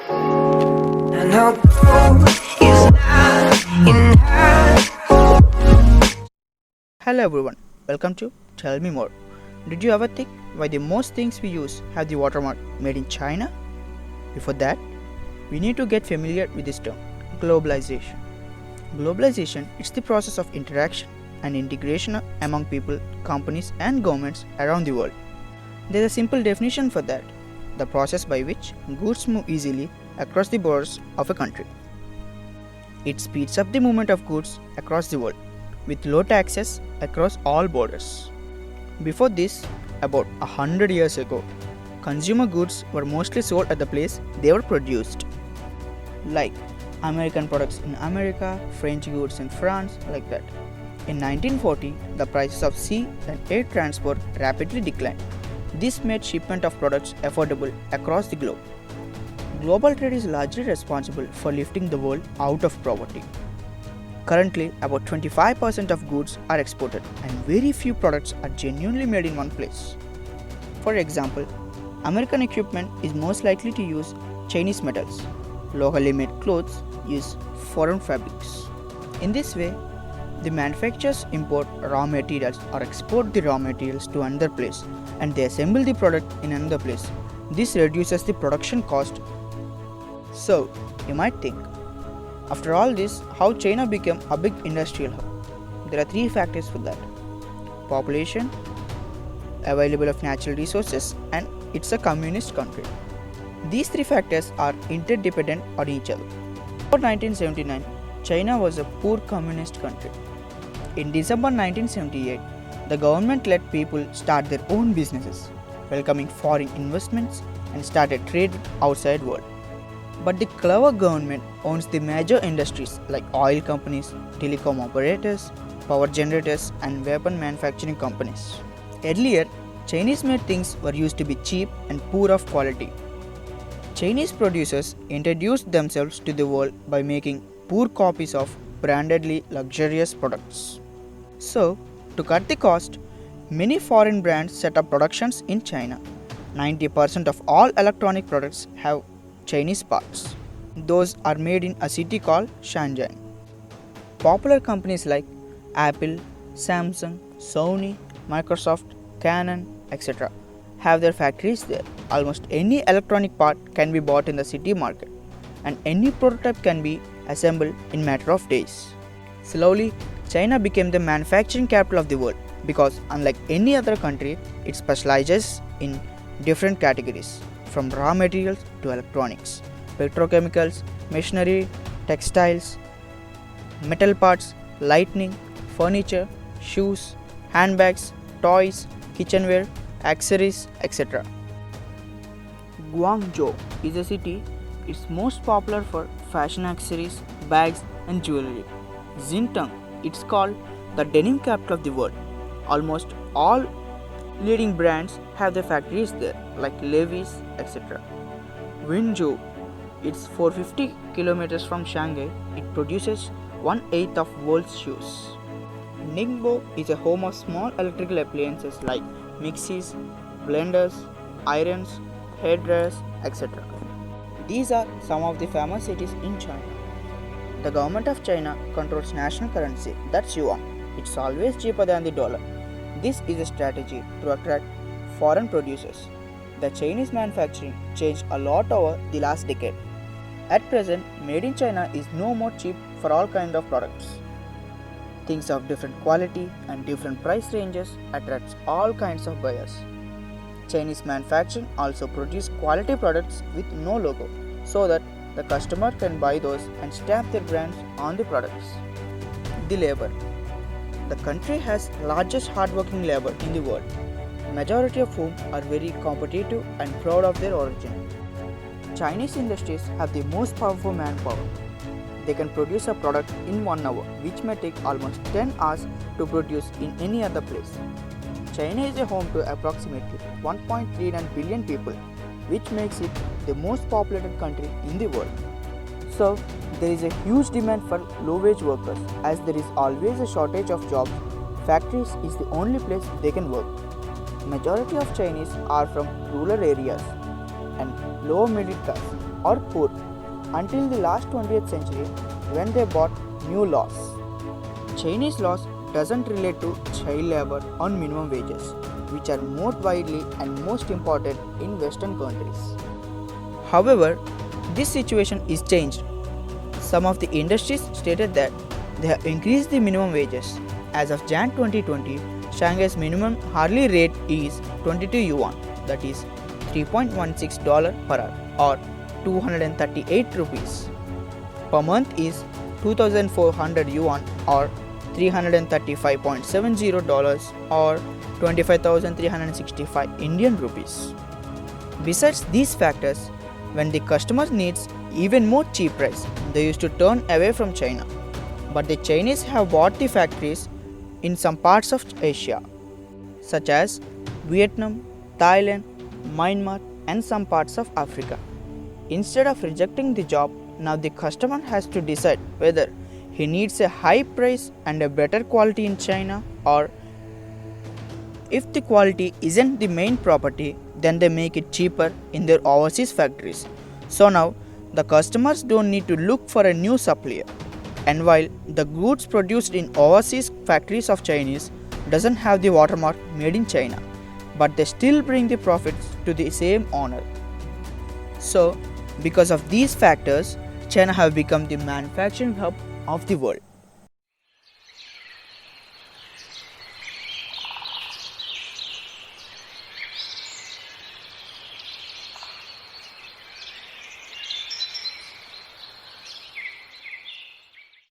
And our goal is not enough. Hello everyone, welcome to Tell Me More. Did you ever think why the most things we use have the watermark made in China? Before that, we need to get familiar with this term, globalization. Globalization is the process of interaction and integration among people, companies and governments around the world. There is a simple definition for that, the process by which goods move easily across the borders of a country. It speeds up the movement of goods across the world with low taxes across all borders. Before this, about 100 years ago, consumer goods were mostly sold at the place they were produced. Like American products in America, French goods in France, like that. In 1940, the prices of sea and air transport rapidly declined. This made shipment of products affordable across the globe. Global trade is largely responsible for lifting the world out of poverty. Currently, about 25% of goods are exported and very few products are genuinely made in one place. For example, American equipment is most likely to use Chinese metals. Locally made clothes use foreign fabrics. In this way, the manufacturers import raw materials or export the raw materials to another place and they assemble the product in another place. This reduces the production cost. So, you might think, after all this, how China became a big industrial hub? There are three factors for that: population, available of natural resources, and it's a communist country. These three factors are interdependent on each other. Before 1979, China was a poor communist country. In December 1978, the government let people start their own businesses, welcoming foreign investments and started trade with outside world. But the clever government owns the major industries like oil companies, telecom operators, power generators, and weapon manufacturing companies. Earlier, Chinese made things were used to be cheap and poor of quality. Chinese producers introduced themselves to the world by making poor copies of brandedly luxurious products. So, to cut the cost, many foreign brands set up productions in China. 90% of all electronic products have Chinese parts. Those are made in a city called Shenzhen. Popular companies like Apple, Samsung, Sony, Microsoft, Canon, etc. have their factories there. Almost any electronic part can be bought in the city market, and any prototype can be assembled in matter of days. Slowly, China became the manufacturing capital of the world because unlike any other country, it specializes in different categories from raw materials to electronics, petrochemicals, machinery, textiles, metal parts, lighting, furniture, shoes, handbags, toys, kitchenware, accessories, etc. Guangzhou is a city. It's most popular for fashion accessories, bags, and jewelry. Xintang, it's called the denim capital of the world. Almost all leading brands have their factories there, like Levi's, etc. Wenzhou, it's 450 kilometers from Shanghai. It produces 1/8 of world's shoes. Ningbo is a home of small electrical appliances like mixies, blenders, irons, hairdryers, etc. These are some of the famous cities in China. The government of China controls national currency, that's yuan. It's always cheaper than the dollar. This is a strategy to attract foreign producers. The Chinese manufacturing changed a lot over the last decade. At present, made in China is no more cheap for all kinds of products. Things of different quality and different price ranges attracts all kinds of buyers. Chinese manufacturing also produce quality products with no logo so that the customer can buy those and stamp their brands on the products. The labor. The country has largest hardworking labor in the world, majority of whom are very competitive and proud of their origin. Chinese industries have the most powerful manpower. They can produce a product in 1 hour, which may take almost 10 hours to produce in any other place. China is a home to approximately 1.39 billion people, which makes it the most populated country in the world. So, there is a huge demand for low-wage workers. As there is always a shortage of jobs, factories is the only place they can work. Majority of Chinese are from rural areas and lower middle class or poor until the last 20th century when they brought new laws. Chinese laws doesn't relate to child labor or minimum wages, which are more widely and most important in Western countries. However, this situation is changed. Some of the industries stated that they have increased the minimum wages. As of Jan 2020, Shanghai's minimum hourly rate is 22 yuan, that is $3.16 per hour or 238 rupees. Per month is 2,400 yuan or $335.70 or 25,365 Indian rupees. Besides these factors, when the customers needs even more cheap price, they used to turn away from China. But the Chinese have bought the factories in some parts of Asia, such as Vietnam, Thailand, Myanmar, and some parts of Africa. Instead of rejecting the job, now the customer has to decide whether he needs a high price and a better quality in China, or if the quality isn't the main property, then they make it cheaper in their overseas factories. So now the customers don't need to look for a new supplier. And while the goods produced in overseas factories of Chinese doesn't have the watermark made in China, but they still bring the profits to the same owner. So, because of these factors, China have become the manufacturing hub of the world.